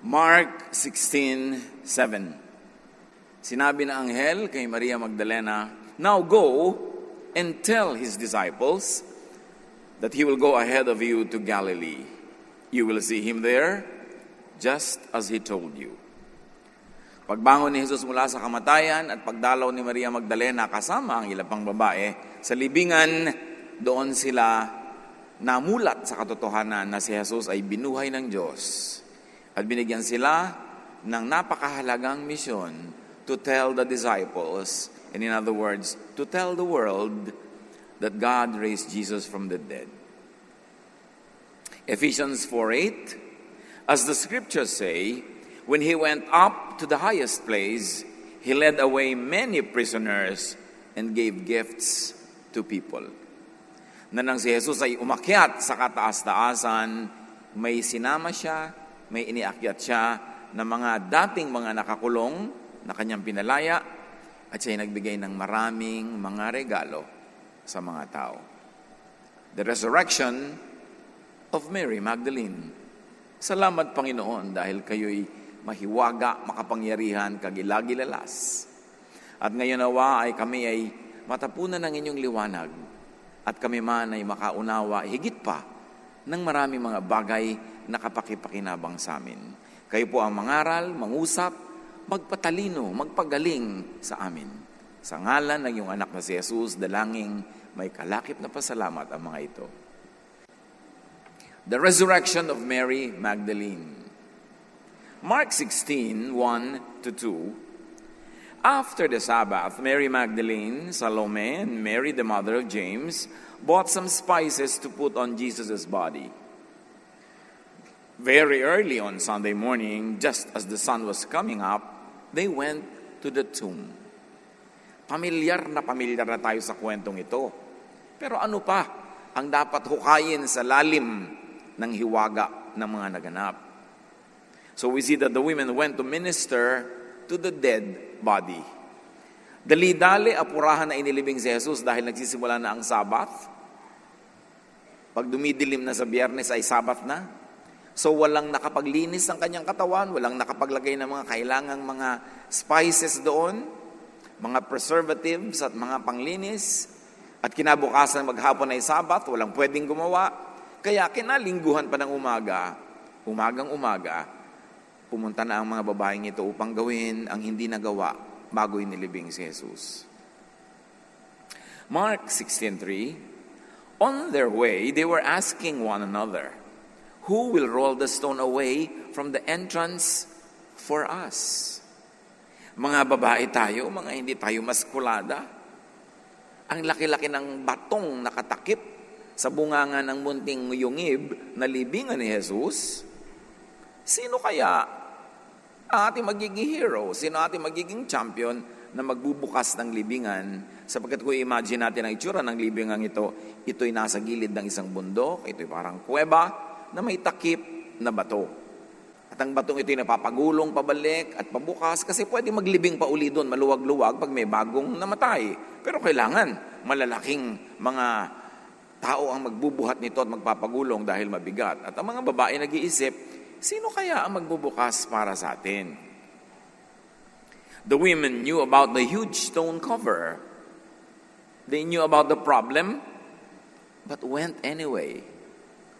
Mark 16:7. Sinabi na anghel kay Maria Magdalena, "Now go and tell his disciples that he will go ahead of you to Galilee. You will see him there, just as he told you." Pagbangon ni Jesus mula sa kamatayan at pagdalaw ni Maria Magdalena kasama ang ilang pang babae sa libingan, doon sila namulat sa katotohanan na si Jesus ay binuhay ng Diyos. At binigyan sila ng napakahalagang misyon to tell the disciples, and in other words, to tell the world that God raised Jesus from the dead. Ephesians 4:8, as the scriptures say, when he went up to the highest place, he led away many prisoners and gave gifts to people. Na nang si Jesus ay umakyat sa kataas-taasan, may sinama siya, may iniakyat siya ng mga dating mga nakakulong na kanyang pinalaya, at siya ay nagbigay ng maraming mga regalo sa mga tao. The resurrection of Mary Magdalene. Salamat, Panginoon, dahil kayo'y mahiwaga, makapangyarihan, kagilagilalas. At ngayon nawa ay kami ay matapunan ng inyong liwanag at kami man ay makaunawa higit pa ng maraming mga bagay na kapakipakinabang sa amin. Kayo po ang mangaral, mangusap, magpatalino, magpagaling sa amin. Sa ngalan ng iyong anak na si Jesus, dalangin may kalakip na pasalamat ang mga ito. The resurrection of Mary Magdalene. Mark 16:1-2. After the Sabbath, Mary Magdalene, Salome, and Mary, the mother of James, bought some spices to put on Jesus' body. Very early on Sunday morning, just as the sun was coming up, they went to the tomb. Pamilyar na tayo sa kwentong ito. Pero ano pa ang dapat hukayin sa lalim ng hiwaga ng mga naganap? So we see that the women went to minister to the dead body. Dali-dali, apurahan na inilibing si Jesus dahil nagsisimula na ang Sabbath. Pag dumidilim na sa Biyernes ay Sabbath na. So walang nakapaglinis ng kanyang katawan, walang nakapaglagay ng mga kailangang mga spices doon, mga preservatives at mga panglinis. At kinabukasan maghapon ay Sabbath, walang pwedeng gumawa. Kaya kinalingguhan pa ng umagang-umaga, pumunta na ang mga babaeng ito upang gawin ang hindi nagawa bago inilibing si Jesus. Mark 16:3, on their way, they were asking one another, who will roll the stone away from the entrance for us? Mga babae tayo, mga hindi tayo maskulada. Ang laki-laki ng batong nakatakip sa bunganga ng munting yungib na libingan ni Jesus. Sino kaya ating magiging hero? Sino ating magiging champion na magbubukas ng libingan? Sapagkat kung imagine natin ang itsura ng libingan ito, ito'y nasa gilid ng isang bundok, ito'y parang kuweba na may takip na bato. At ang batong ito'y napapagulong pabalik at pabukas kasi pwede maglibing pa uli doon, maluwag-luwag pag may bagong namatay. Pero kailangan malalaking mga tao ang magbubuhat nito at magpapagulong dahil mabigat. At ang mga babae nag-iisip, sino kaya ang magbubukas para sa atin? The women knew about the huge stone cover. They knew about the problem, but went anyway.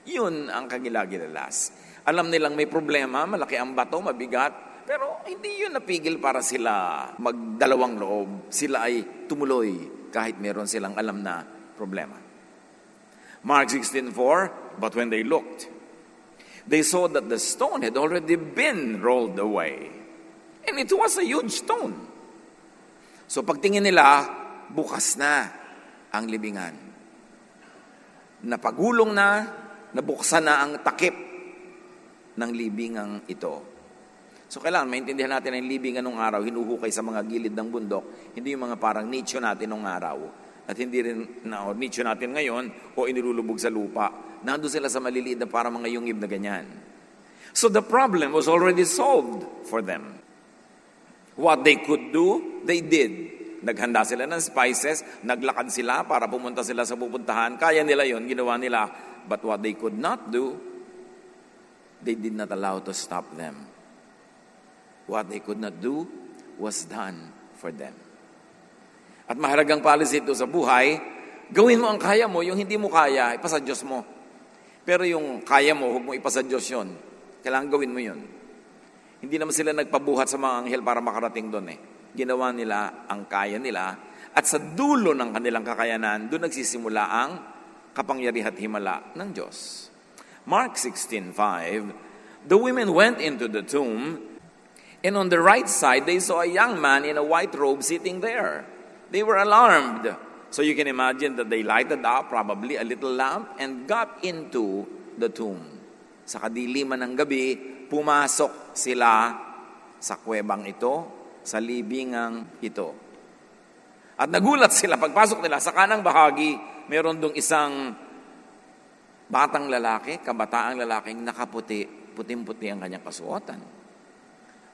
Yun ang kagilagilalas. Alam nilang may problema, malaki ang bato, mabigat, pero hindi yun napigil para sila magdalawang loob. Sila ay tumuloy kahit meron silang alam na problema. Mark 16:4, but when they looked, they saw that the stone had already been rolled away. And it was a huge stone. So pagtingin nila, bukas na ang libingan. Napagulong na, nabuksan na ang takip ng libingang ito. So kailangan maintindihan natin ang libingan nung araw, hinuhukay sa mga gilid ng bundok, hindi yung mga parang nicho natin nung araw. At hindi rin na nicho natin ngayon o inilulubog sa lupa. Nandun sila sa maliliit na parang mga yungib na ganyan. So the problem was already solved for them. What they could do, they did. Naghanda sila ng spices, naglakad sila para pumunta sila sa pupuntahan. Kaya nila yon, ginawa nila. But what they could not do, they did not allow to stop them. What they could not do was done for them. At mahalagang policy ito sa buhay, gawin mo ang kaya mo, yung hindi mo kaya, ipasa Diyos mo. Pero yung kaya mo, huwag mo ipasa Diyos yun. Kailangan gawin mo yun. Hindi naman sila nagpabuhat sa mga anghel para makarating doon eh. Ginawa nila ang kaya nila at sa dulo ng kanilang kakayanan, doon nagsisimula ang kapangyarihan at himala ng Diyos. Mark 16:5, the women went into the tomb, and on the right side they saw a young man in a white robe sitting there. They were alarmed. So you can imagine that they lighted up probably a little lamp and got into the tomb. Sa kadiliman ng gabi, pumasok sila sa kuwebang ito, sa libingang ito. At nagulat sila, pagpasok nila sa kanang bahagi, meron dong isang batang lalaki, kabataang lalaking nakaputi, puting-puti ang kanyang kasuotan.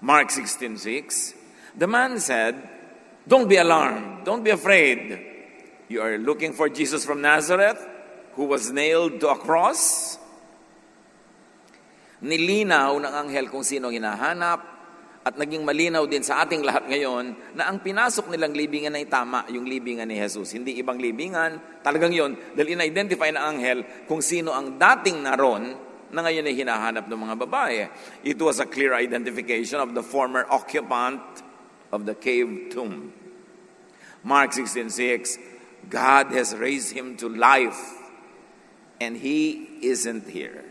Mark 16:6, the man said, "Don't be alarmed, don't be afraid. You are looking for Jesus from Nazareth, who was nailed to a cross." Nilinaw ng anghel kung sino ang hinahanap at naging malinaw din sa ating lahat ngayon na ang pinasok nilang libingan ay tama, yung libingan ni Jesus. Hindi ibang libingan, talagang yon dahil in-identify ng anghel kung sino ang dating naroon na ngayon ay hinahanap ng mga babae. It was a clear identification of the former occupant of the cave tomb. Mark 16:6, God has raised him to life and he isn't here.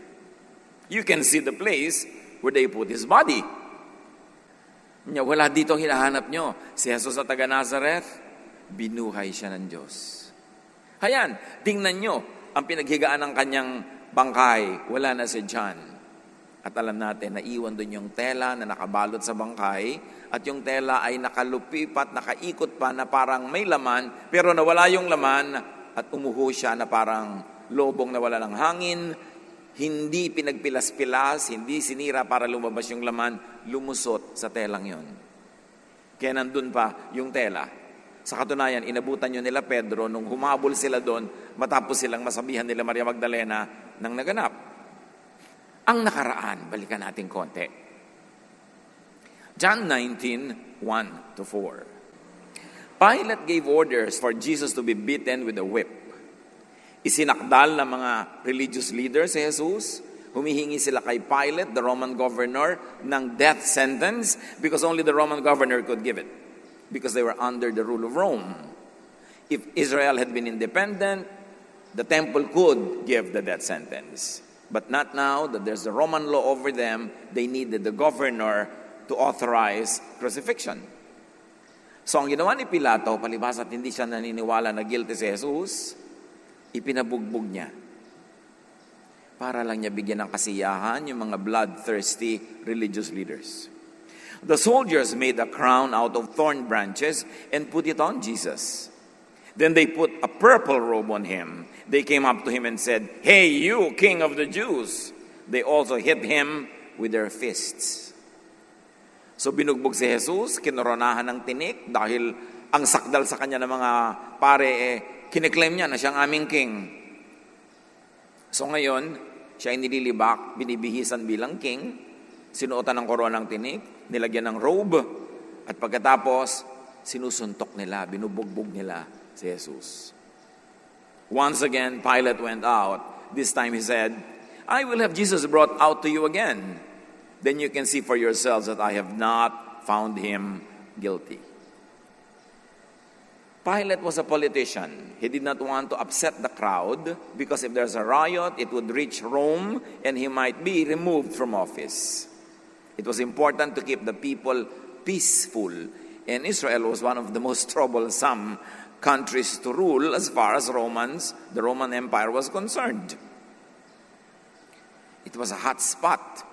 You can see the place where they put his body. Wala dito ang hinahanap nyo. Si Jesus na taga Nazareth, binuhay siya ng Diyos. Hayan, tingnan nyo ang pinaghigaan ng kanyang bangkay. Wala na si John. At alam natin, naiwan doon yung tela na nakabalot sa bangkay at yung tela ay nakalupipat, nakaikot pa na parang may laman, pero nawala yung laman at umuho siya na parang lobong na wala ng hangin. Hindi pinagpilas-pilas, hindi sinira para lumabas yung laman, lumusot sa telang yon. Kaya nandun pa yung tela. Sa katunayan, inabutan yun nila Pedro nung humabol sila doon matapos silang masabihan nila Maria Magdalena ng naganap. Ang nakaraan, balikan natin konti. John 19:1-4. Pilate gave orders for Jesus to be beaten with a whip. Isinakdal ng mga religious leaders si Jesus. Humihingi sila kay Pilate, the Roman governor, ng death sentence because only the Roman governor could give it because they were under the rule of Rome. If Israel had been independent, the temple could give the death sentence. But not now that there's the Roman law over them, they needed the governor to authorize crucifixion. So ang ginawa ni Pilato, palibhas at hindi siya naniniwala na guilty si Jesus, ipinabugbog niya. Para lang niya bigyan ng kasiyahan yung mga bloodthirsty religious leaders. The soldiers made a crown out of thorn branches and put it on Jesus. Then they put a purple robe on him. They came up to him and said, "Hey, you, King of the Jews!" They also hit him with their fists. So binugbog si Jesus, kinoronahan ng tinik dahil ang sakdal sa kanya ng mga pare kiniklaim niya na siyang aming king. So ngayon, siya ay nililibak, binibihisan bilang king, sinuotan ng koronang tinik, nilagyan ng robe, at pagkatapos, sinusuntok nila, binubugbog nila si Jesus. Once again, Pilate went out. This time he said, "I will have Jesus brought out to you again. Then you can see for yourselves that I have not found him guilty." Pilate was a politician. He did not want to upset the crowd because if there's a riot, it would reach Rome and he might be removed from office. It was important to keep the people peaceful. And Israel was one of the most troublesome countries to rule as far as the Roman Empire was concerned. It was a hot spot.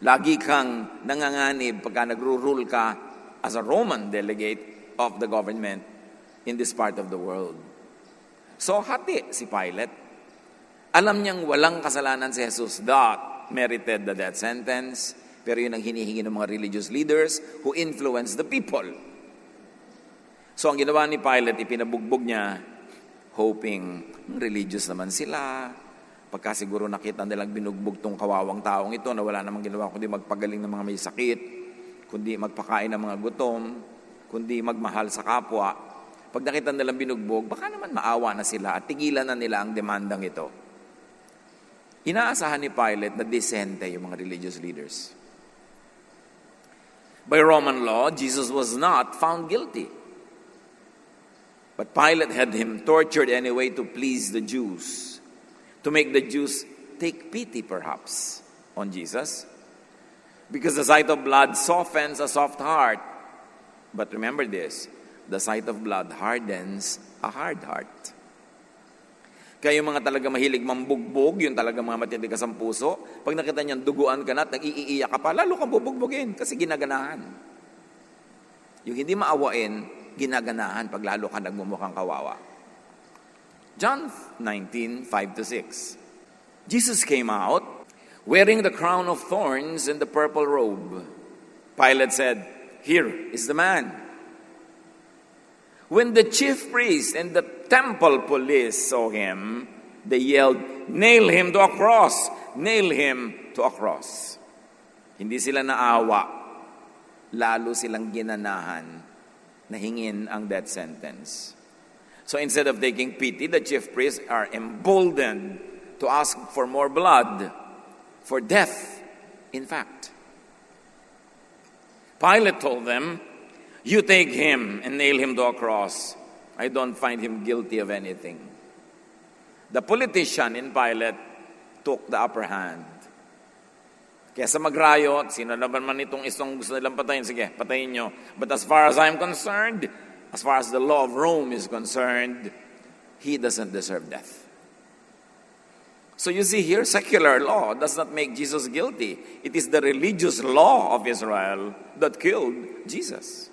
Lagi kang nanganganib pagka nagro-rule ka as a Roman delegate of the government in this part of the world. So hati si Pilate. Alam niyang walang kasalanan si Jesus that merited the death sentence, pero yun ang hinihingi ng mga religious leaders who influence the people. So ang ginawa ni Pilate, ipinabugbog niya, hoping religious naman sila. Pagka siguro nakita nilang binugbog tong kawawang taong ito na wala namang ginawa kundi magpagaling ng mga may sakit, kundi magpakain ng mga gutom, kundi magmahal sa kapwa. Pag nakita nilang binugbog, baka naman maawa na sila at tigilan na nila ang demandang ito. Inaasahan ni Pilate na disente yung mga religious leaders. By Roman law, Jesus was not found guilty. But Pilate had him tortured anyway to please the Jews, to make the Jews take pity perhaps on Jesus. Because the sight of blood softens a soft heart. But remember this, the sight of blood hardens a hard heart. Kaya yung mga talaga mahilig mambugbog, yung talaga mga matitigas ang puso, pag nakita niyan, duguan ka na at nag-iiyak ka pa, lalo kang bubugbogin kasi ginaganahan. Yung hindi maawain, ginaganahan pag lalo ka nagmumukhang kawawa. John 19:5-6. Jesus came out wearing the crown of thorns and the purple robe. Pilate said, "Here is the man." When the chief priest and the temple police saw him, they yelled, "Nail him to a cross! Nail him to a cross!" Hindi sila naawa, lalo silang ginanahan na hingin ang death sentence. So instead of taking pity, the chief priests are emboldened to ask for more blood, for death, in fact. Pilate told them, "You take him and nail him to a cross. I don't find him guilty of anything." The politician in Pilate took the upper hand. Kesa magrayot, sino naman man itong isang gusto nilang patayin, sige, patayin nyo. But as far as I'm concerned, as far as the law of Rome is concerned, he doesn't deserve death. So you see here, secular law does not make Jesus guilty. It is the religious law of Israel that killed Jesus.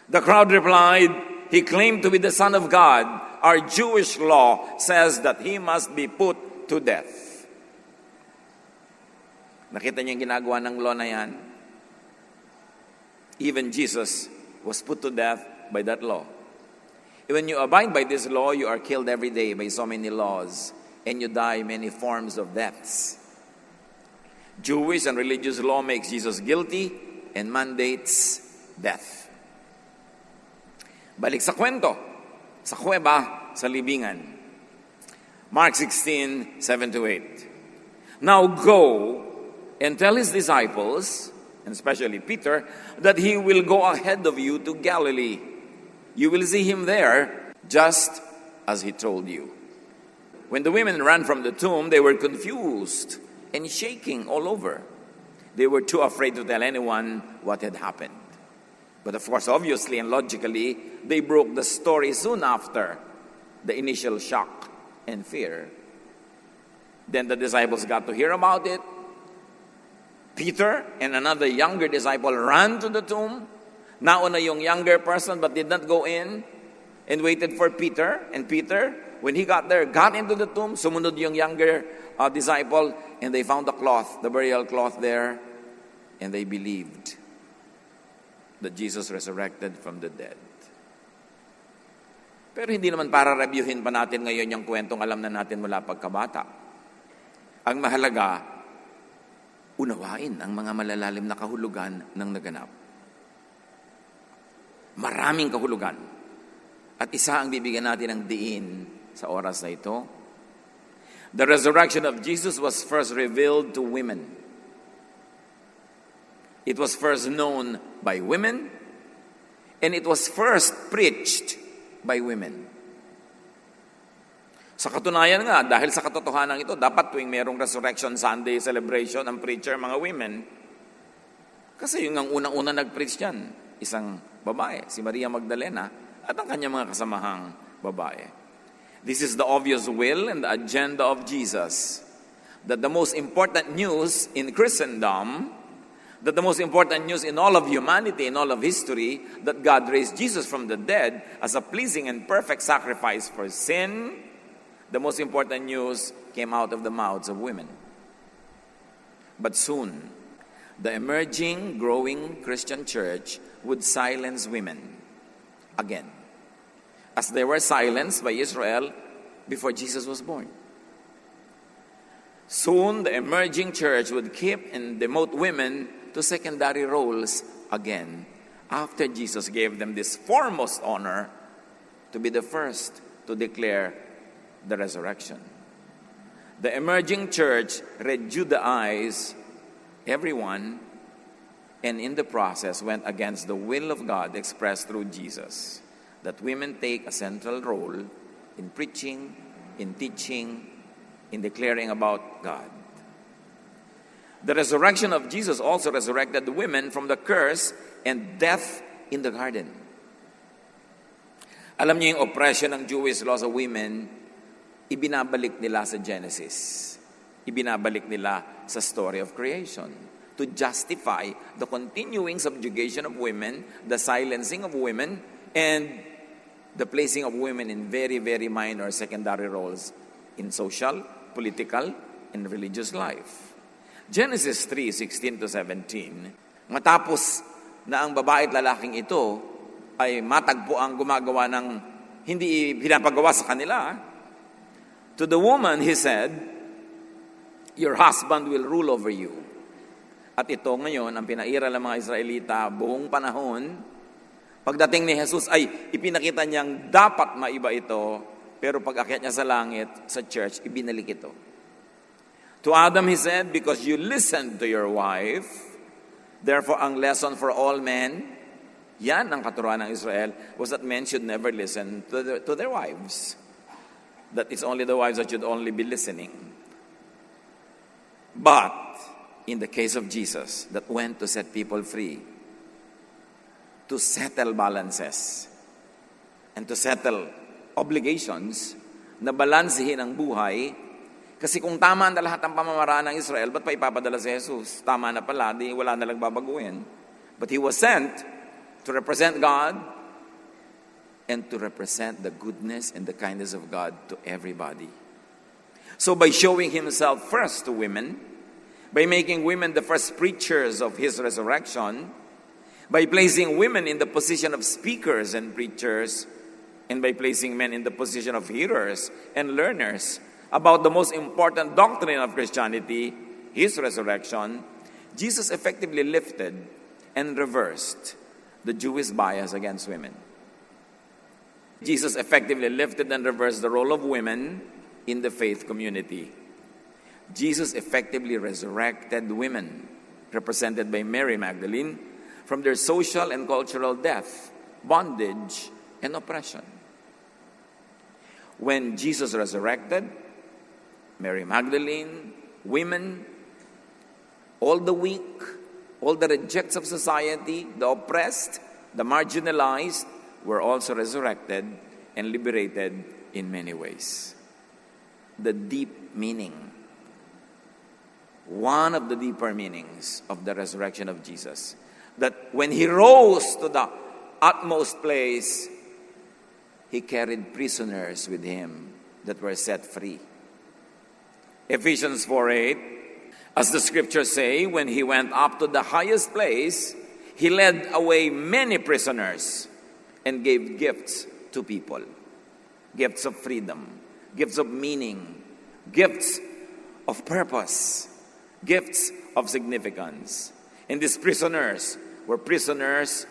The crowd replied, "He claimed to be the Son of God. Our Jewish law says that he must be put to death." Nakita niyo yung ginagawa ng law na yan? Even Jesus was put to death by that law. When you abide by this law, you are killed every day by so many laws, and you die many forms of deaths. Jewish and religious law makes Jesus guilty and mandates death. Balik sa kwento, sa kuweba, sa libingan. Mark 16:7-8. Now go and tell his disciples, and especially Peter, that he will go ahead of you to Galilee. You will see him there, just as he told you. When the women ran from the tomb, they were confused and shaking all over. They were too afraid to tell anyone what had happened. But of course, obviously and logically, they broke the story soon after the initial shock and fear. Then the disciples got to hear about it. Peter and another younger disciple ran to the tomb. Nauna yung younger person but did not go in and waited for Peter. And Peter, when he got there, got into the tomb. Sumunod yung younger disciple and they found the cloth, the burial cloth there. And they believed that Jesus resurrected from the dead. Pero hindi naman para reviewin pa natin ngayon yung kwentong alam na natin mula pagkabata. Ang mahalaga, unawain ang mga malalalim na kahulugan ng naganap. Maraming kahulugan. At isa ang bibigyan natin ng diin sa oras na ito. The resurrection of Jesus was first revealed to women. It was first known by women, and it was first preached by women. Sa katunayan nga, dahil sa katotohanan ito, dapat tuwing merong Resurrection Sunday celebration, ang preacher, mga women, kasi yung ang unang-una nag-preach yan, isang babae, si Maria Magdalena, at ang kanyang mga kasamahang babae. This is the obvious will and the agenda of Jesus, that the most important news in Christendom, that the most important news in all of humanity, in all of history, that God raised Jesus from the dead as a pleasing and perfect sacrifice for sin. The most important news came out of the mouths of women. But soon, the emerging, growing Christian church would silence women again, as they were silenced by Israel before Jesus was born. Soon, the emerging church would keep and demote women to secondary roles again after Jesus gave them this foremost honor to be the first to declare the resurrection. The emerging church rejudaized everyone, and in the process went against the will of God expressed through Jesus, that women take a central role in preaching, in teaching, in declaring about God. The resurrection of Jesus also resurrected the women from the curse and death in the garden. Alam niyo yung oppression ng Jewish law sa women, ibinabalik nila sa Genesis. Ibinabalik nila sa story of creation to justify the continuing subjugation of women, the silencing of women, and the placing of women in very, very minor secondary roles in social, political, and religious life. Genesis 3:16-17, matapos na ang babae at lalaking ito ay matagpo ang gumagawa ng hindi pinapagawa sa kanila, to the woman he said, "Your husband will rule over you." At ito ngayon, ang pinairal ng mga Israelita buong panahon, pagdating ni Jesus ay ipinakita niyang dapat maiba ito, pero pag akyat niya sa langit, sa church, ibinalik ito. To Adam he said, "Because you listened to your wife, therefore ang lesson for all men," yan ang katuruan ng Israel, was that men should never listen to their wives. That it's only the wives that should only be listening. But in the case of Jesus, that went to set people free, to settle balances, and to settle obligations, na balansehin ang buhay. Kasi kung tama na lahat ng pamamaraan ng Israel, ba't pa ipapadala si Jesus? Tama na pala, di wala na lang babaguhin. But he was sent to represent God and to represent the goodness and the kindness of God to everybody. So by showing himself first to women, by making women the first preachers of his resurrection, by placing women in the position of speakers and preachers, and by placing men in the position of hearers and learners about the most important doctrine of Christianity, his resurrection, Jesus effectively lifted and reversed the Jewish bias against women. Jesus effectively lifted and reversed the role of women in the faith community. Jesus effectively resurrected women, represented by Mary Magdalene, from their social and cultural death, bondage, and oppression. When Jesus resurrected, Mary Magdalene, women, all the weak, all the rejects of society, the oppressed, the marginalized, were also resurrected and liberated in many ways. The deep meaning, one of the deeper meanings of the resurrection of Jesus, that when he rose to the utmost place, he carried prisoners with him that were set free. Ephesians 4:8, as the scriptures say, when he went up to the highest place, he led away many prisoners and gave gifts to people. Gifts of freedom, gifts of meaning, gifts of purpose, gifts of significance. And these prisoners were prisoners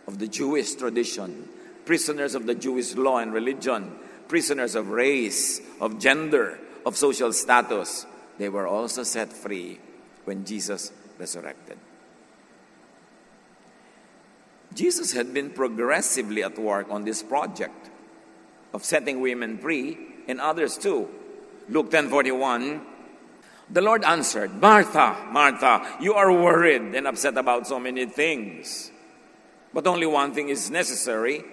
of the Jewish tradition, prisoners of the Jewish law and religion, prisoners of race, of gender, of social status. They were also set free when Jesus resurrected. Jesus had been progressively at work on this project of setting women free and others too. Luke 10:41, the Lord answered, "Martha, Martha, you are worried and upset about so many things. But only one thing is necessary.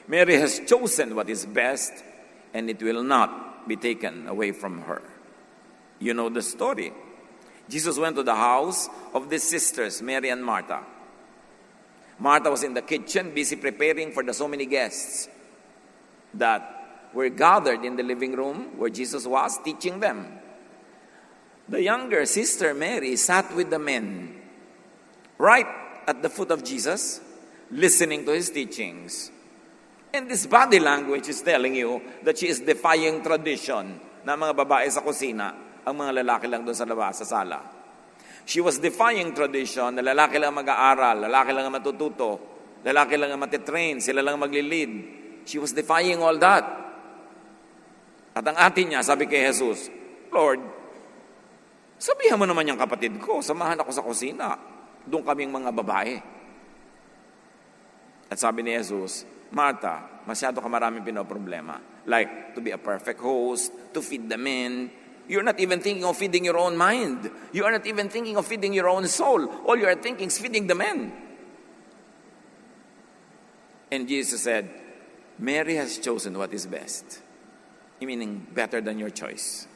Mary has chosen what is best, and it will not be taken away from her." You know the story. Jesus went to the house of the sisters, Mary and Martha. Martha was in the kitchen, busy preparing for the so many guests that were gathered in the living room where Jesus was teaching them. The younger sister, Mary, sat with the men right at the foot of Jesus, listening to his teachings. And this body language is telling you that she is defying tradition na mga babae sa kusina, ang mga lalaki lang doon sa labas, sa sala. She was defying tradition na lalaki lang mag-aaral, lalaki lang ang matututo, lalaki lang ang matitrain, sila lang maglilid. She was defying all that. At ang atin niya, sabi kay Jesus, Lord, sabihan mo naman yung kapatid ko, samahan ako sa kusina. Doon kaming mga babae. At sabi ni Jesus, Martha, masyado ka maraming pinoproblema. Like, to be a perfect host, to feed the men. You're not even thinking of feeding your own mind. You are not even thinking of feeding your own soul. All you are thinking is feeding the men. And Jesus said, Mary has chosen what is best. Meaning, better than your choice.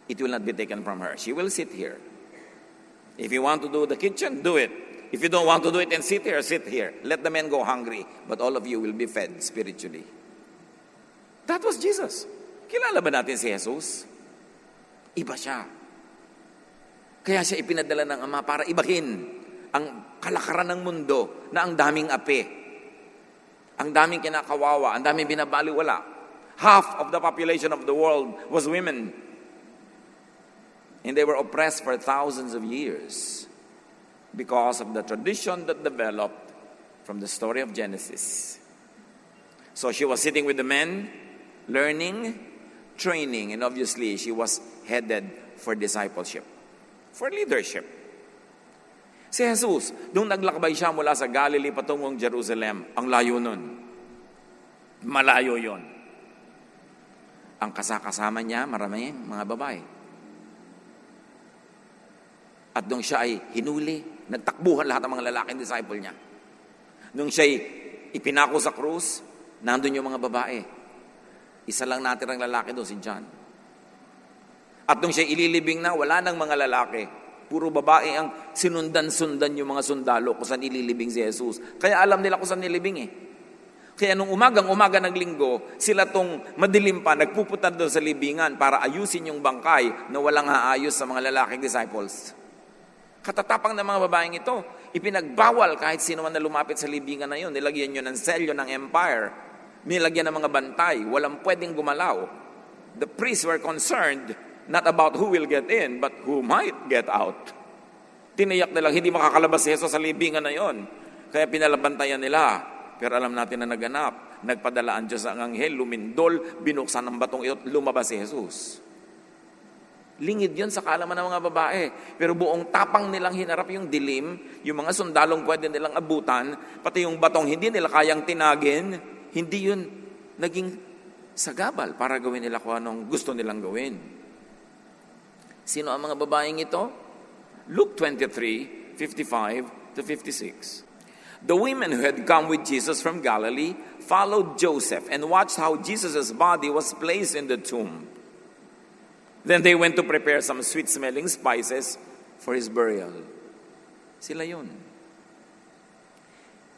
It will not be taken from her. She will sit here. If you want to do the kitchen, do it. If you don't want to do it and sit here, sit here. Let the men go hungry. But all of you will be fed spiritually. That was Jesus. Kilala ba natin si Jesus? Iba siya. Kaya siya ipinadala ng Ama para ibahin ang kalakaran ng mundo na ang daming ape. Ang daming kinakawawa, ang daming binabaliwala. Half of the population of the world was women. And they were oppressed for thousands of years because of the tradition that developed from the story of Genesis. So she was sitting with the men, learning, training, and obviously she was headed for discipleship, for leadership. Si Jesus, nung naglakbay siya mula sa Galilee patungong Jerusalem, ang layo nun. Malayo yon. Ang kasama niya, marami mga babae. At nung siya ay hinuli, nagtakbuhan lahat ng mga lalaking disciple niya. Nung siya ay ipinako sa krus, nandun yung mga babae. Isa lang natirang lalaki doon, si John. At nung siya ililibing na, wala nang mga lalaki. Puro babae ang sinundan-sundan yung mga sundalo kung saan ililibing si Jesus. Kaya alam nila kung saan nilibing eh. Kaya nung umagang-umaga ng linggo, sila tong madilim pa, nagpupunta doon sa libingan para ayusin yung bangkay na walang aayos sa mga lalaking disciples. Katatapang ng mga babaeng ito, ipinagbawal kahit sino man na lumapit sa libingan na yun. Nilagyan nyo ng selyo ng empire. Nilagyan ng mga bantay, walang pwedeng gumalaw. The priests were concerned not about who will get in, but who might get out. Tiniyak nilang hindi makakalabas si Jesus sa libingan na yon. Kaya pinalabantayan nila. Pero alam natin na naganap. Nagpadala ang Diyos ang anghel, lumindol, binuksan ng batong ito, lumabas si Jesus. Lingid yon sa kaalaman ng mga babae. Pero buong tapang nilang hinarap yung dilim, yung mga sundalong pwede nilang abutan, pati yung batong hindi nila kayang tinagin, hindi yun naging sagabal para gawin nila kung anong gusto nilang gawin. Sino ang mga babaeng ito? Luke 23:55 to 56. The women who had come with Jesus from Galilee followed Joseph and watched how Jesus' body was placed in the tomb. Then they went to prepare some sweet-smelling spices for his burial. Sila yun.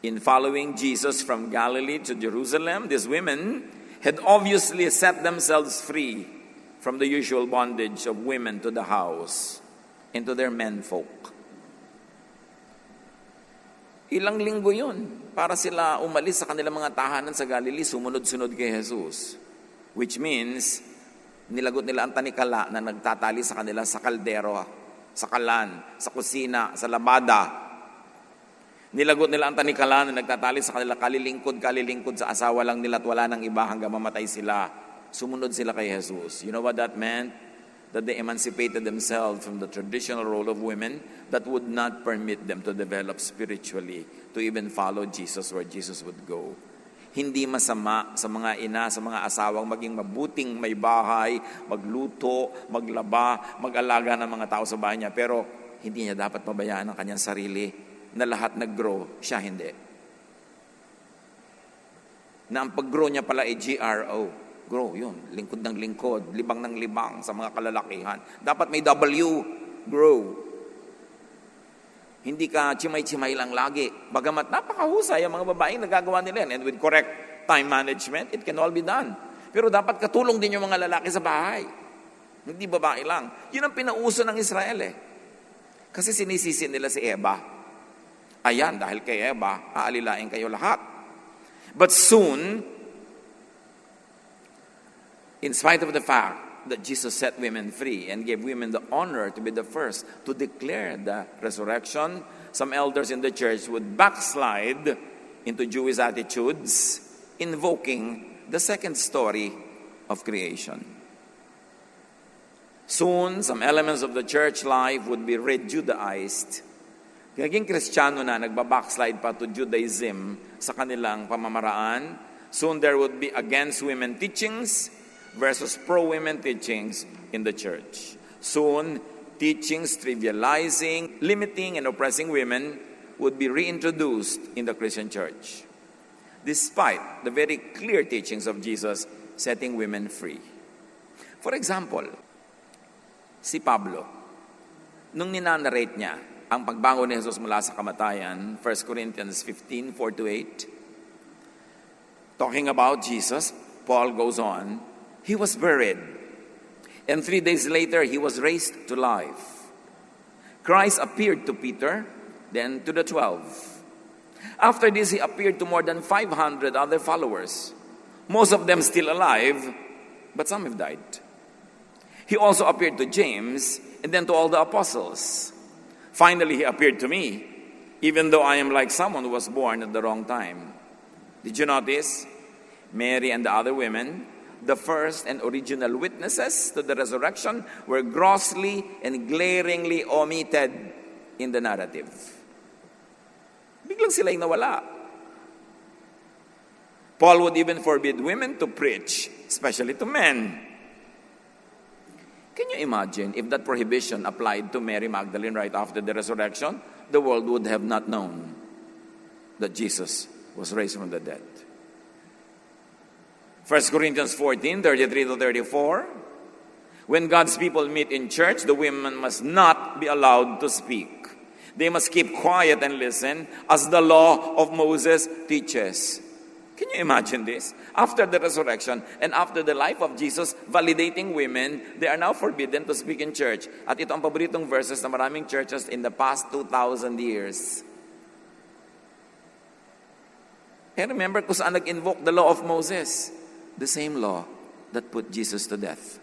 In following Jesus from Galilee to Jerusalem, these women had obviously set themselves free from the usual bondage of women to the house and to their menfolk. Ilang linggo yun para sila umalis sa kanilang mga tahanan sa Galilee, sumunod-sunod kay Jesus. Which means, nilagot nila ang tanikala na nagtatali sa kanila sa kaldero, sa kalan, sa kusina, sa labada. Nilagot nila ang tanikala na nagtatali sa kanila kalilingkod sa asawa lang nila at wala nang iba hanggang mamatay sila. Sumunod sila kay Jesus. You know what that meant? That they emancipated themselves from the traditional role of women that would not permit them to develop spiritually, to even follow Jesus where Jesus would go. Hindi masama sa mga ina, sa mga asawang maging mabuting may bahay, magluto, maglaba, mag-alaga ng mga tao sa bahay niya. Pero hindi niya dapat pabayaan ang kanyang sarili na lahat nag-grow, siya hindi. Na ang pag-grow niya pala ay GRO. Grow, yun. Lingkod ng lingkod, libang ng libang sa mga kalalakihan. Dapat may W, grow. Hindi ka chimay-chimay lang lagi. Bagamat napakahusay ang mga babaeng nagagawa nila yan. And with correct time management, it can all be done. Pero dapat katulong din yung mga lalaki sa bahay. Hindi babae lang. Yun ang pinauso ng Israel eh. Kasi sinisisi nila si Eva. Ayan, dahil kay Eva, aalilain kayo lahat. But soon, in spite of the fact that Jesus set women free and gave women the honor to be the first to declare the resurrection, some elders in the church would backslide into Jewish attitudes, invoking the second story of creation. Soon, some elements of the church life would be re-Judaized. Naging Kristiyano na, nagbabackslide pa to Judaism sa kanilang pamamaraan. Soon there would be against women teachings versus pro-women teachings in the church. Soon, teachings trivializing, limiting, and oppressing women would be reintroduced in the Christian church, despite the very clear teachings of Jesus setting women free. For example, si Pablo, nung ninanarrate niya ang pagbangon ni Jesus mula sa kamatayan, 1 Corinthians 15, 4-8, talking about Jesus, Paul goes on, he was buried, and 3 days later he was raised to life. Christ appeared to Peter, then to the 12. After this, he appeared to more than 500 other followers, most of them still alive, but some have died. He also appeared to James, and then to all the apostles. Finally, he appeared to me, even though I am like someone who was born at the wrong time. Did you notice? Mary and the other women, the first and original witnesses to the resurrection, were grossly and glaringly omitted in the narrative. Biglang sila'y nawala. Paul would even forbid women to preach, especially to men. Can you imagine if that prohibition applied to Mary Magdalene right after the resurrection? The world would have not known that Jesus was raised from the dead. 1 Corinthians 14, 33-34. When God's people meet in church, the women must not be allowed to speak. They must keep quiet and listen as the law of Moses teaches. Can you imagine this? After the resurrection and after the life of Jesus validating women, they are now forbidden to speak in church. At ito ang paboritong verses na maraming churches in the past 2,000 years. And remember kung saan nag-invoke the law of Moses? The same law that put Jesus to death.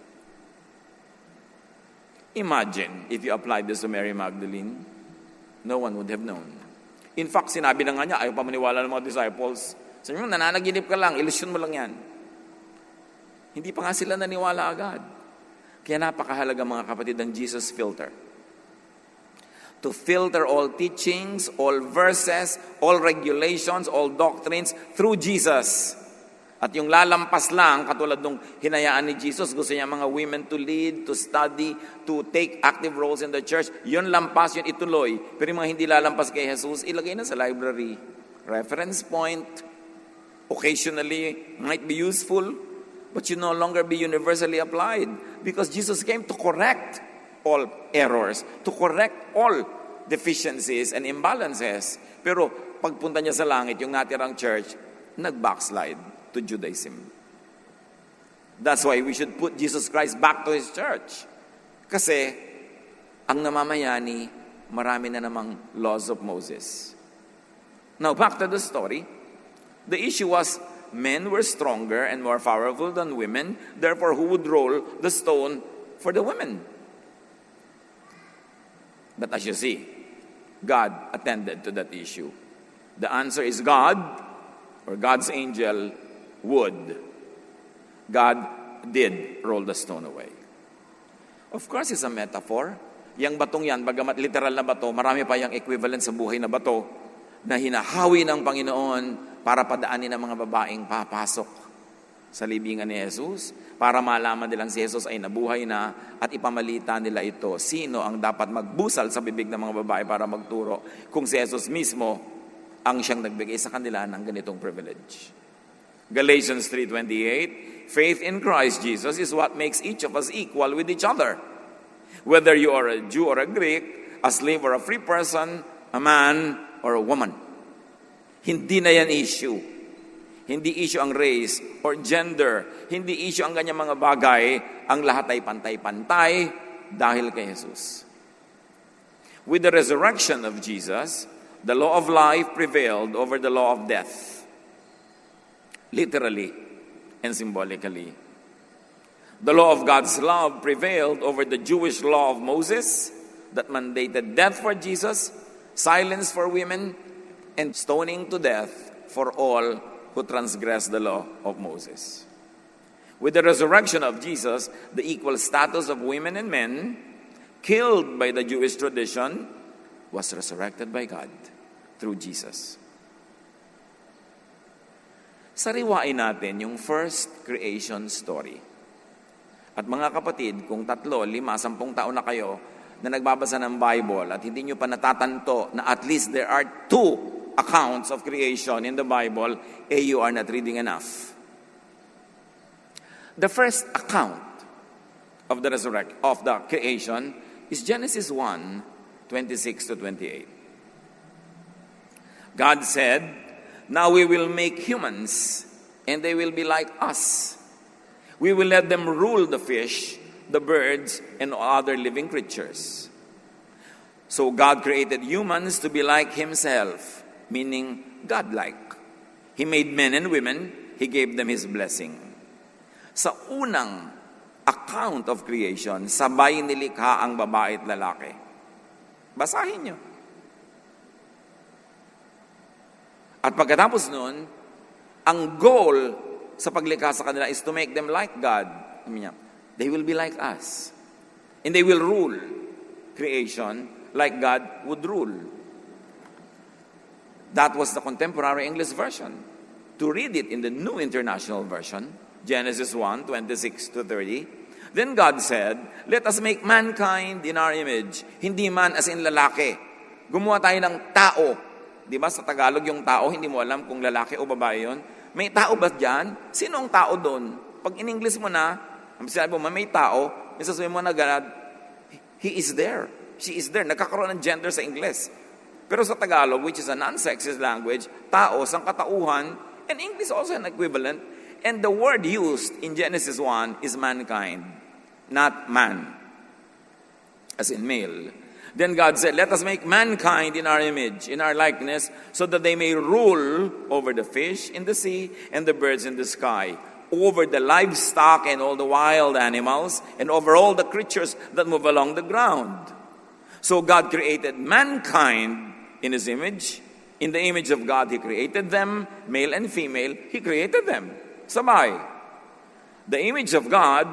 Imagine if you applied this to Mary Magdalene, no one would have known. In fact, sinabi na nga niya, ayaw pa maniwala ng mga disciples. Sabi mo, nananaginip ka lang, ilusyon mo lang yan. Hindi pa nga sila naniwala agad. Kaya napakahalaga mga kapatid ang Jesus filter. To filter all teachings, all verses, all regulations, all doctrines through Jesus. At yung lalampas lang, katulad nung hinayaan ni Jesus, gusto niya mga women to lead, to study, to take active roles in the church. Yun lampas, yun ituloy. Pero yung mga hindi lalampas kay Jesus, ilagay na sa library. Reference point, occasionally might be useful, but should no longer be universally applied. Because Jesus came to correct all errors, to correct all deficiencies and imbalances. Pero pagpunta niya sa langit, yung natirang church, nag-backslide to Judaism. That's why we should put Jesus Christ back to His church. Kasi, ang namamayani, marami na namang laws of Moses. Now, back to the story. The issue was, men were stronger and more powerful than women, therefore who would roll the stone for the women? But as you see, God attended to that issue. The answer is God, or God's angel, would. God did roll the stone away. Of course, it's a metaphor. Yang batong yan, bagamat literal na bato, marami pa yung equivalent sa buhay na bato na hinahawi ng Panginoon para padaanin ng mga babaeng papasok sa libingan ni Jesus, para malaman nilang si Jesus ay nabuhay na at ipamalita nila ito. Sino ang dapat magbusal sa bibig ng mga babae para magturo kung si Jesus mismo ang siyang nagbigay sa kanila ng ganitong privilege. Galatians 3:28, faith in Christ Jesus is what makes each of us equal with each other. Whether you are a Jew or a Greek, a slave or a free person, a man or a woman. Hindi na yan issue. Hindi issue ang race or gender. Hindi issue ang ganyang mga bagay. Ang lahat ay pantay-pantay dahil kay Jesus. With the resurrection of Jesus, the law of life prevailed over the law of death. Literally and symbolically. The law of God's love prevailed over the Jewish law of Moses that mandated death for Jesus, silence for women, and stoning to death for all who transgress the law of Moses. With the resurrection of Jesus, the equal status of women and men, killed by the Jewish tradition, was resurrected by God through Jesus. Sariwain natin yung first creation story. At mga kapatid, kung 3, 5, 10 taon na kayo na nagbabasa ng Bible at hindi nyo pa natatanto na at least there are 2 accounts of creation in the Bible, you are not reading enough. The first account of the creation is Genesis 1:26-28. God said, "Now we will make humans, and they will be like us. We will let them rule the fish, the birds, and other living creatures." So God created humans to be like Himself, meaning God-like. He made men and women. He gave them His blessing. Sa unang account of creation, sabay nilikha ang babae at lalaki. Basahin nyo. At pagkatapos nun, ang goal sa paglikha sa kanila is to make them like God. They will be like us. And they will rule creation like God would rule. That was the contemporary English version. To read it in the New International Version, Genesis 1:26-30, then God said, "Let us make mankind in our image." Hindi man as in lalaki. Gumawa tayo ng tao. Di ba sa Tagalog yung tao, hindi mo alam kung lalaki o babae yun. May tao ba dyan? Sino ang tao doon? Pag in English mo na, sabi mo, may tao, sasabihin mo na agad, he is there. She is there. Nagkakaroon ng gender sa English. Pero sa Tagalog, which is a non-sexist language, tao, sangkatauhan, and English also an equivalent. And the word used in Genesis 1 is mankind, not man, as in male. Then God said, "Let us make mankind in our image, in our likeness, so that they may rule over the fish in the sea and the birds in the sky, over the livestock and all the wild animals, and over all the creatures that move along the ground." So God created mankind in His image. In the image of God, He created them, male and female, He created them. Sabay. The image of God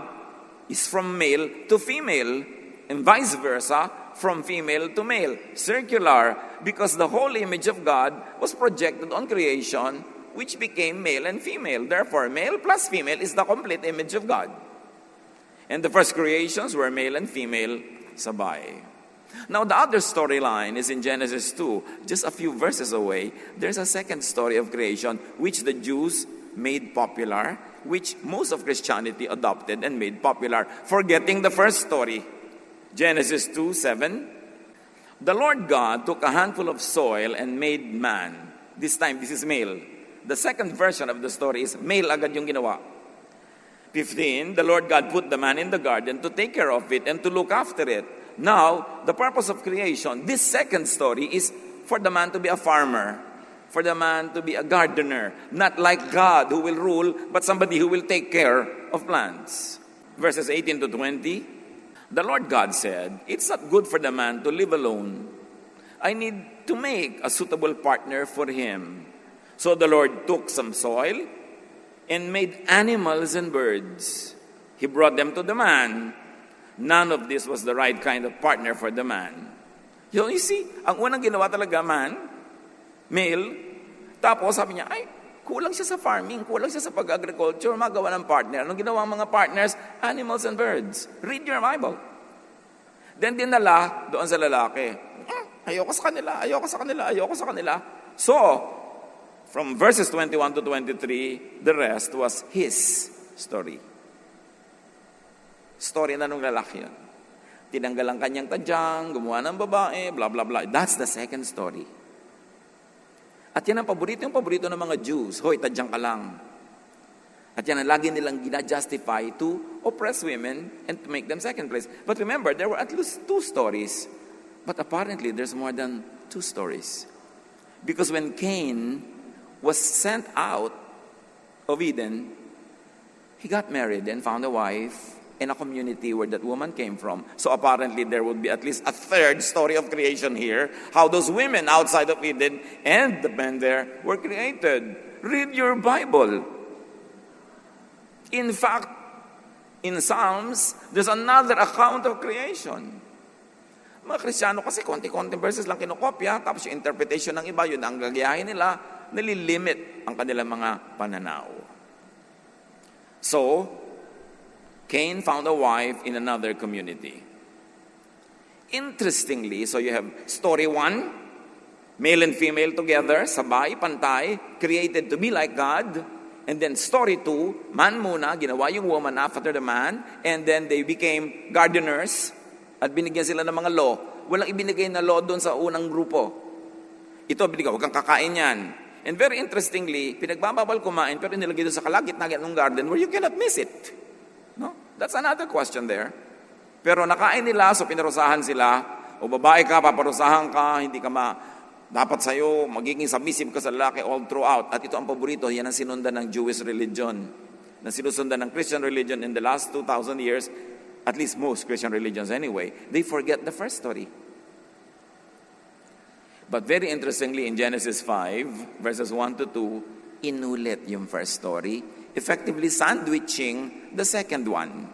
is from male to female, and vice versa, from female to male. Circular, because the whole image of God was projected on creation, which became male and female. Therefore, male plus female is the complete image of God. And the first creations were male and female, sabay. Now, the other storyline is in Genesis 2. Just a few verses away, there's a second story of creation, which the Jews made popular, which most of Christianity adopted and made popular, forgetting the first story. Genesis 2:7. The Lord God took a handful of soil and made man. This time, this is male. The second version of the story is male agad yung ginawa. 15. The Lord God put the man in the garden to take care of it and to look after it. Now, the purpose of creation, this second story is for the man to be a farmer, for the man to be a gardener, not like God who will rule, but somebody who will take care of plants. Verses 18-20, the Lord God said, "It's not good for the man to live alone. I need to make a suitable partner for him." So the Lord took some soil and made animals and birds. He brought them to the man. None of this was the right kind of partner for the man. You see, ang unang ginawa talaga man, male, tapos sabi niya, ay, kulang siya sa farming, kulang siya sa pag-agriculture, magawa ng partner. Anong ginawa ang mga partners? Animals and birds. Read your Bible. Then dinala doon sa lalaki. Ayoko sa kanila, ayoko sa kanila, ayoko sa kanila. So, from verses 21-23, the rest was his story. Story na nung lalaki yun. Tinanggal ang kanyang tadyang, gumawa ng babae, blah, blah, blah. That's the second story. At yan ang paborito ng mga Jews. Hoy, tadyang ka lang. At yan ang lagi nilang gina-justify to oppress women and to make them second place. But remember, there were at least 2 stories. But apparently, there's more than 2 stories. Because when Cain was sent out of Eden, he got married and found a wife. and a community where that woman came from. So apparently there would be at least a third story of creation here, how those women outside of Eden and the men there were created. Read your Bible. In fact, in Psalms, there's another account of creation. Mga Kristiyano kasi konti-konti verses lang kinokopya, tapos yung interpretation ng iba, yun ang gagayahin nila, nalilimit ang kanilang mga pananaw. So, Cain found a wife in another community. Interestingly, so you have story 1, male and female together, sabay, pantay, created to be like God. And then story 2, man muna, ginawa yung woman after the man, and then they became gardeners, at binigyan sila ng mga law. Walang ibinigay na law doon sa unang grupo. Ito, binigyan, huwag kang kakain yan. And very interestingly, pinagbabawal kumain, pero nilagay doon sa kalagit-nagit ng garden where you cannot miss it. No? That's another question there. Pero nakain nila, so pinarusahan sila, o babae ka, paparusahan ka, hindi ka dapat sa'yo, magiging submissive ka sa lalaki all throughout. At ito ang paborito, yan ang sinundan ng Jewish religion, na sinusundan ng Christian religion in the last 2,000 years, at least most Christian religions anyway. They forget the first story. But very interestingly, in Genesis 5, verses 1 to 2, inulit yung first story, effectively sandwiching the second one.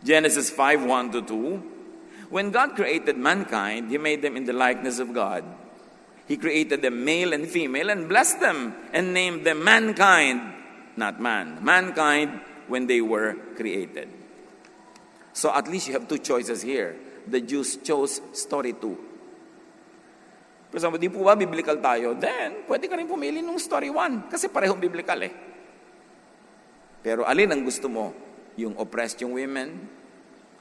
Genesis 5, 1 to 2, when God created mankind, He made them in the likeness of God. He created them male and female and blessed them and named them mankind, not man. Mankind when they were created. So at least you have two choices here. The Jews chose story 2. For example, di po ba biblical tayo? Then, pwede ka rin pumili nung story 1 kasi parehong biblical eh. Pero alin ang gusto mo? Yung oppressed yung women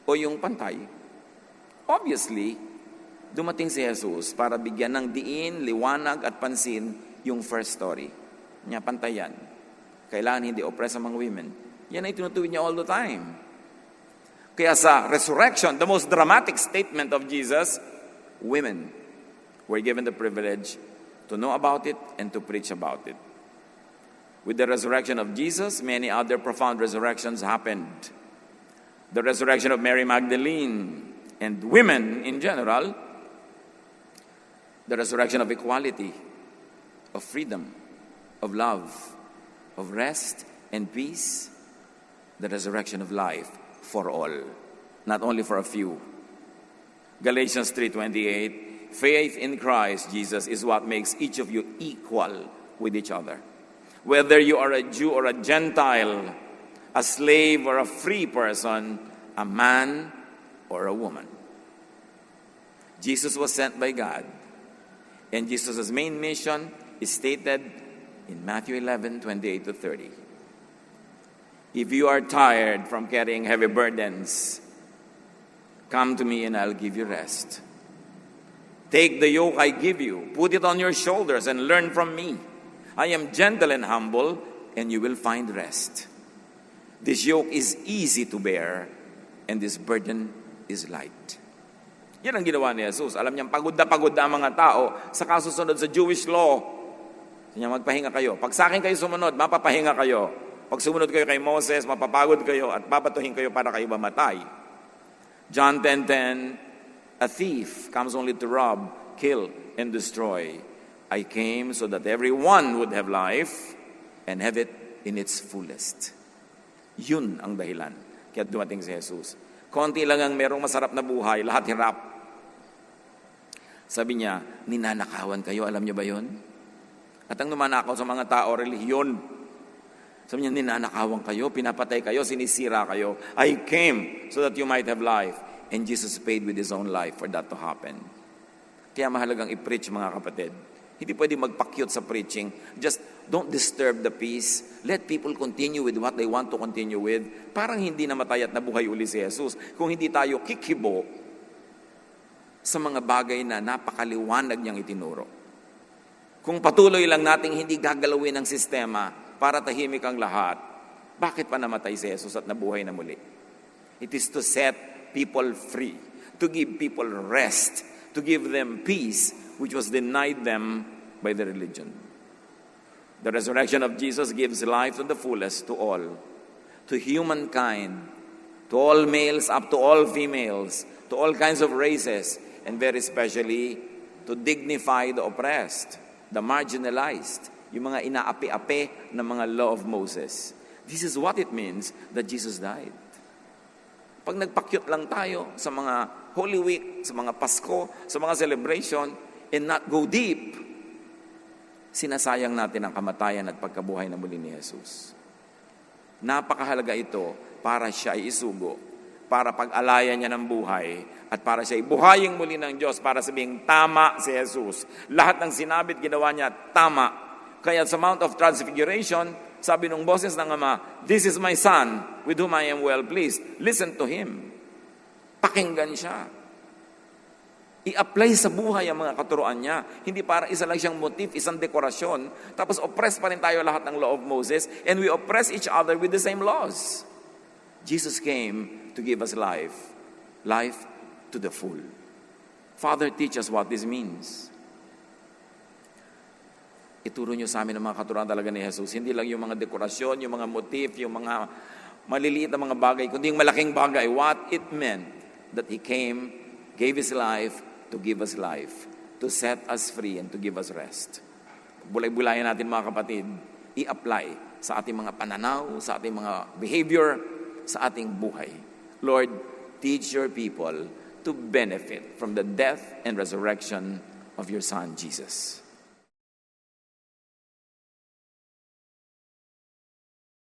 o yung pantay? Obviously, dumating si Jesus para bigyan ng diin, liwanag at pansin yung first story. Niya pantayan. Kailangan hindi oppress ang mga women. Yan ay tinutuwid niya all the time. Kaya sa resurrection, the most dramatic statement of Jesus, women were given the privilege to know about it and to preach about it. With the resurrection of Jesus, many other profound resurrections happened. The resurrection of Mary Magdalene and women in general, the resurrection of equality, of freedom, of love, of rest and peace, the resurrection of life for all, not only for a few. Galatians 3:28, faith in Christ Jesus is what makes each of you equal with each other. Whether you are a Jew or a Gentile, a slave or a free person, a man or a woman. Jesus was sent by God, and Jesus' main mission is stated in Matthew 11:28 to 30. If you are tired from carrying heavy burdens, come to me and I'll give you rest. Take the yoke I give you, put it on your shoulders and learn from me. I am gentle and humble, and you will find rest. This yoke is easy to bear, and this burden is light. Yan ang ginawa ni Jesus. Alam niyang pagod na ang mga tao sa kasusunod sa Jewish law. Kanya magpahinga kayo. Pag sa akin kayo sumunod, mapapahinga kayo. Pag sumunod kayo kay Moses, mapapagod kayo at babatuhin kayo para kayo mamatay. John 10:10, a thief comes only to rob, kill, and destroy. I came so that everyone would have life and have it in its fullest. Yun ang dahilan kaya dumating si Jesus. Konti lang ang merong masarap na buhay, lahat hirap. Sabi niya, ninanakawan kayo, alam niyo ba yun? At ang numanakaw sa mga tao, relihiyon. Sabi niya, ninanakawan kayo, pinapatay kayo, sinisira kayo. I came so that you might have life. And Jesus paid with His own life for that to happen. Kaya mahalagang i-preach, mga kapatid. Hindi pwede magpakyut sa preaching. Just don't disturb the peace. Let people continue with what they want to continue with. Parang hindi namatay at nabuhay uli si Jesus. Kung hindi tayo kikibo sa mga bagay na napakaliwanag niyang itinuro. Kung patuloy lang nating hindi gagalawin ang sistema para tahimik ang lahat, bakit pa namatay si Jesus at nabuhay na muli? It is to set people free, to give people rest, to give them peace, which was denied them by the religion. The resurrection of Jesus gives life to the fullest to all, to humankind to all males up to all females, to all kinds of races, and very especially to dignify the oppressed, the marginalized, yung mga inaapi-api ng mga law of Moses. This is what it means that Jesus died. Pag nagpakyut lang tayo sa mga Holy Week, sa mga Pasko, sa mga celebration, and not go deep, sinasayang natin ang kamatayan at pagkabuhay na muli ni Jesus. Napakahalaga ito para siya ay isugo, para pag-alayan niya ng buhay, at para siya ay buhayin muli ng Diyos, para sabihing tama si Jesus. Lahat ng sinabi at ginawa niya, tama. Kaya sa Mount of Transfiguration, sabi ng boses ng Ama, "This is my Son, with whom I am well pleased. Listen to Him." Pakinggan siya. I-apply sa buhay ang mga katuroan niya. Hindi para isa lang siyang motif, isang dekorasyon. Tapos oppress pa rin tayo lahat ng law of Moses, and we oppress each other with the same laws. Jesus came to give us life. Life to the full. Father, teach us what this means. Ituro niyo sa amin ang mga katuruan talaga ni Jesus. Hindi lang yung mga dekorasyon, yung mga motif, yung mga maliliit na mga bagay, kundi yung malaking bagay. What it meant that He came, gave His life to give us life, to set us free and to give us rest. Bulay-bulayan natin mga kapatid, i-apply sa ating mga pananaw, sa ating mga behavior, sa ating buhay. Lord, teach your people to benefit from the death and resurrection of your Son, Jesus.